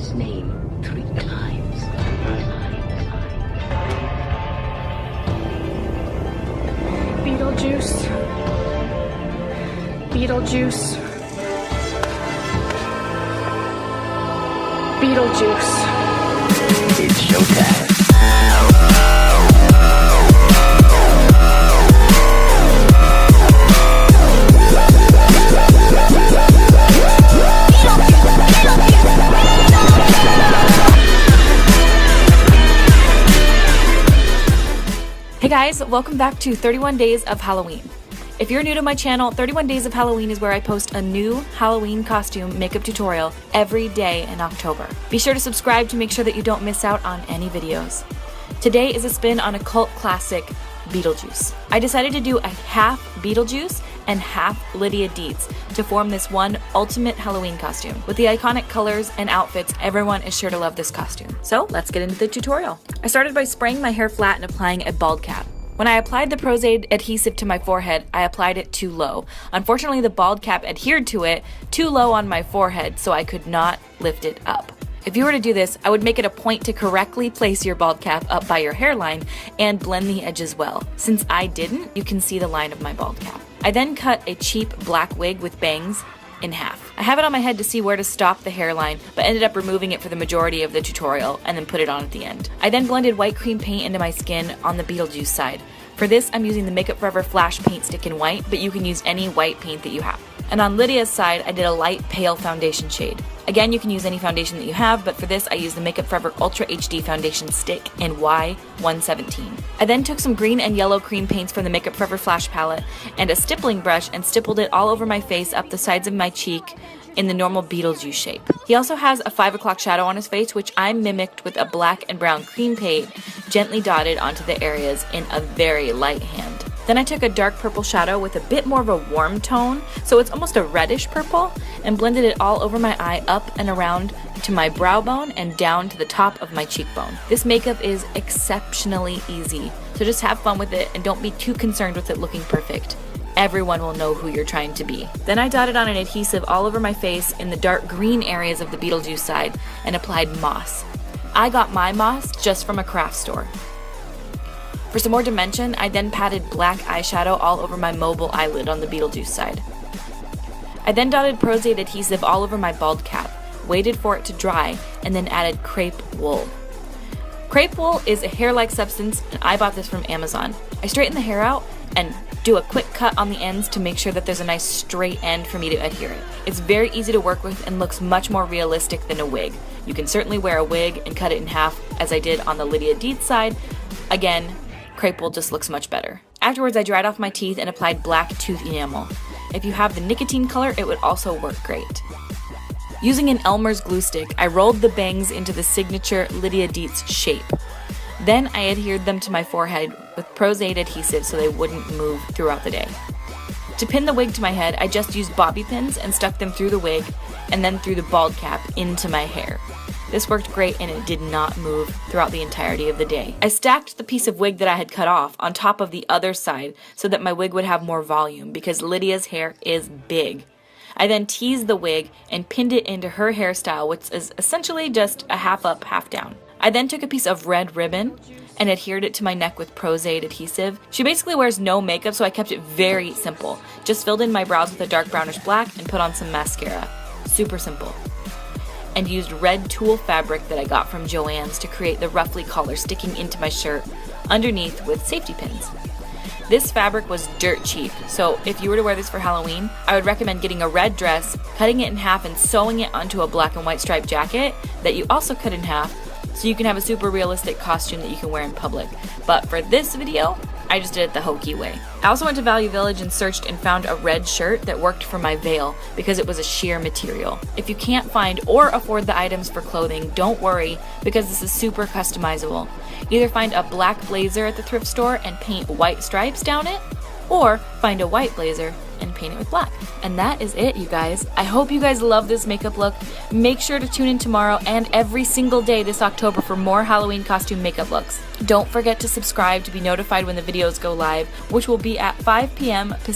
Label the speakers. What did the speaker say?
Speaker 1: his name 3 times.
Speaker 2: Beetlejuice. Beetlejuice. Beetlejuice.
Speaker 1: It's showtime.
Speaker 3: Hey guys, welcome back to 31 Days of Halloween. If you're new to my channel, 31 Days of Halloween is where I post a new Halloween costume makeup tutorial every day in October. Be sure to subscribe to make sure that you don't miss out on any videos. Today is a spin on a cult classic, Beetlejuice. I decided to do a half Beetlejuice and half Lydia Deetz to form this one ultimate Halloween costume. With the iconic colors and outfits, everyone is sure to love this costume. So let's get into the tutorial. I started by spraying my hair flat and applying a bald cap. When I applied the Prozade adhesive to my forehead, I applied it too low. Unfortunately, the bald cap adhered to it too low on my forehead, so I could not lift it up. If you were to do this, I would make it a point to correctly place your bald cap up by your hairline and blend the edges well. Since I didn't, you can see the line of my bald cap. I then cut a cheap black wig with bangs in half. I have it on my head to see where to stop the hairline, but ended up removing it for the majority of the tutorial and then put it on at the end. I then blended white cream paint into my skin on the Beetlejuice side. For this, I'm using the Makeup Forever Flash Paint Stick in white, but you can use any white paint that you have. And on Lydia's side, I did a light pale foundation shade. Again, you can use any foundation that you have, but for this, I used the Makeup Forever Ultra HD Foundation Stick in Y117. I then took some green and yellow cream paints from the Makeup Forever Flash palette and a stippling brush and stippled it all over my face, up the sides of my cheek, in the normal Beetlejuice shape. He also has a 5 o'clock shadow on his face, which I mimicked with a black and brown cream paint, gently dotted onto the areas in a very light hand. Then I took a dark purple shadow with a bit more of a warm tone, so it's almost a reddish purple, and blended it all over my eye, up and around to my brow bone and down to the top of my cheekbone. This makeup is exceptionally easy, so just have fun with it and don't be too concerned with it looking perfect. Everyone will know who you're trying to be. Then I dotted on an adhesive all over my face in the dark green areas of the Beetlejuice side and applied moss. I got my moss just from a craft store. For some more dimension, I then patted black eyeshadow all over my mobile eyelid on the Beetlejuice side. I then dotted Prozade adhesive all over my bald cap, waited for it to dry, and then added crepe wool. Crepe wool is a hair-like substance, and I bought this from Amazon. I straighten the hair out and do a quick cut on the ends to make sure that there's a nice straight end for me to adhere it. It's very easy to work with and looks much more realistic than a wig. You can certainly wear a wig and cut it in half, as I did on the Lydia Deetz side. Again, crepe wool just looks much better. Afterwards, I dried off my teeth and applied black tooth enamel. If you have the nicotine color, it would also work great. Using an Elmer's glue stick, I rolled the bangs into the signature Lydia Deetz shape. Then I adhered them to my forehead with Prozade adhesive so they wouldn't move throughout the day. To pin the wig to my head, I just used bobby pins and stuck them through the wig and then through the bald cap into my hair. This worked great and it did not move throughout the entirety of the day. I stacked the piece of wig that I had cut off on top of the other side so that my wig would have more volume because Lydia's hair is big. I then teased the wig and pinned it into her hairstyle, which is essentially just a half up, half down. I then took a piece of red ribbon and adhered it to my neck with Prozade adhesive. She basically wears no makeup, so I kept it very simple. Just filled in my brows with a dark brownish black and put on some mascara. Super simple. And used red tulle fabric that I got from Joann's to create the ruffly collar sticking into my shirt underneath with safety pins. This fabric was dirt cheap, so if you were to wear this for Halloween, I would recommend getting a red dress, cutting it in half and sewing it onto a black and white striped jacket that you also cut in half, so you can have a super realistic costume that you can wear in public. But for this video, I just did it the hokey way. I also went to Value Village and searched and found a red shirt that worked for my veil because it was a sheer material. If you can't find or afford the items for clothing, don't worry because this is super customizable. Either find a black blazer at the thrift store and paint white stripes down it, or find a white blazer and paint it with black. And that is it, you guys. I hope you guys love this makeup look. Make sure to tune in tomorrow and every single day this October for more Halloween costume makeup looks. Don't forget to subscribe to be notified when the videos go live, which will be at 5 p.m. Pacific